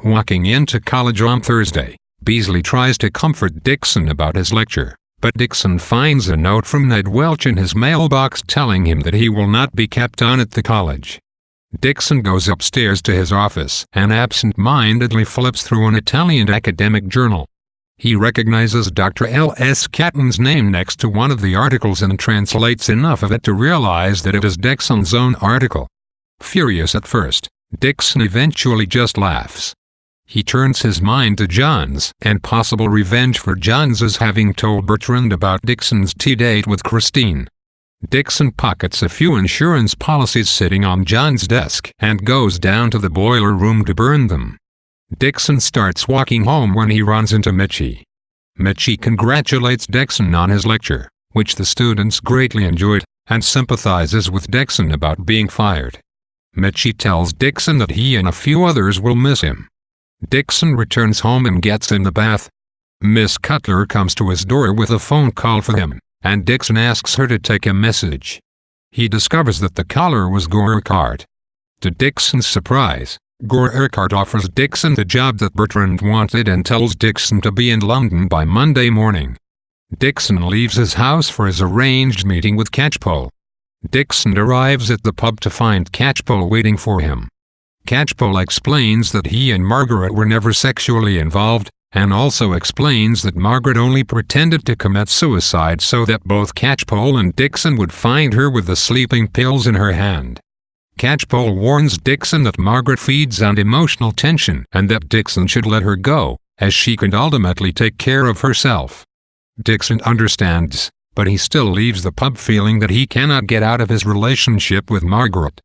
Walking into college on Thursday, Beasley tries to comfort Dixon about his lecture, but Dixon finds a note from Ned Welch in his mailbox telling him that he will not be kept on at the college. Dixon goes upstairs to his office and absent-mindedly flips through an Italian academic journal. He recognizes Dr. L.S. Catton's name next to one of the articles and translates enough of it to realize that it is Dixon's own article. Furious at first, Dixon eventually just laughs. He turns his mind to Johns and possible revenge for Johns's having told Bertrand about Dixon's tea date with Christine. Dixon pockets a few insurance policies sitting on John's desk and goes down to the boiler room to burn them. Dixon starts walking home when he runs into Mitchie. Mitchie congratulates Dixon on his lecture, which the students greatly enjoyed, and sympathizes with Dixon about being fired. Mitchie tells Dixon that he and a few others will miss him. Dixon returns home and gets in the bath. Miss Cutler comes to his door with a phone call for him, and Dixon asks her to take a message. He discovers that the caller was Gore Urquhart. To Dixon's surprise, Gore Urquhart offers Dixon the job that Bertrand wanted and tells Dixon to be in London by Monday morning. Dixon leaves his house for his arranged meeting with Catchpole. Dixon arrives at the pub to find Catchpole waiting for him. Catchpole explains that he and Margaret were never sexually involved, and also explains that Margaret only pretended to commit suicide so that both Catchpole and Dixon would find her with the sleeping pills in her hand. Catchpole warns Dixon that Margaret feeds on emotional tension and that Dixon should let her go, as she could ultimately take care of herself. Dixon understands, but he still leaves the pub feeling that he cannot get out of his relationship with Margaret.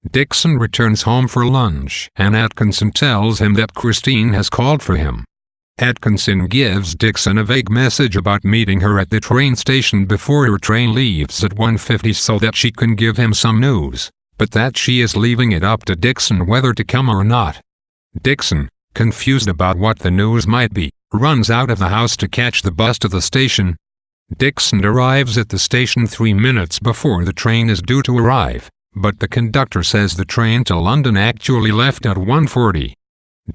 Dixon returns home for lunch, and Atkinson tells him that Christine has called for him. Atkinson gives Dixon a vague message about meeting her at the train station before her train leaves at 1:50 so that she can give him some news, but that she is leaving it up to Dixon whether to come or not. Dixon, confused about what the news might be, runs out of the house to catch the bus to the station. Dixon arrives at the station 3 minutes before the train is due to arrive, but the conductor says the train to London actually left at 1:40.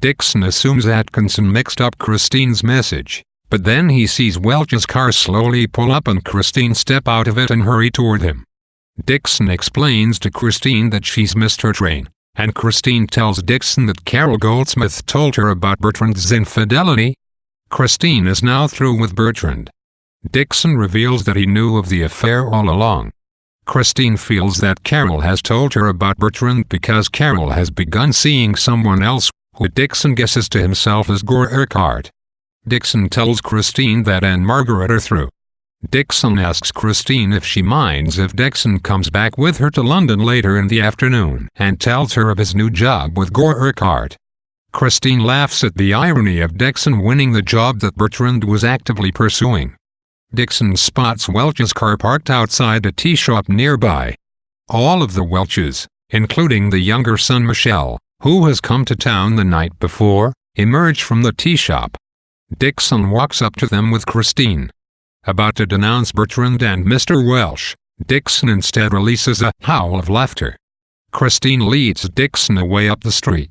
Dixon assumes Atkinson mixed up Christine's message, but then he sees Welch's car slowly pull up and Christine step out of it and hurry toward him. Dixon explains to Christine that she's missed her train, and Christine tells Dixon that Carol Goldsmith told her about Bertrand's infidelity. Christine is now through with Bertrand. Dixon reveals that he knew of the affair all along. Christine feels that Carol has told her about Bertrand because Carol has begun seeing someone else, who Dixon guesses to himself as Gore Urquhart. Dixon tells Christine that Anne and Margaret are through. Dixon asks Christine if she minds if Dixon comes back with her to London later in the afternoon and tells her of his new job with Gore Urquhart. Christine laughs at the irony of Dixon winning the job that Bertrand was actively pursuing. Dixon spots Welch's car parked outside a tea shop nearby. All of the Welches, including the younger son Michel, who has come to town the night before, emerge from the tea shop. Dixon walks up to them with Christine. About to denounce Bertrand and Mr. Welch, Dixon instead releases a howl of laughter. Christine leads Dixon away up the street.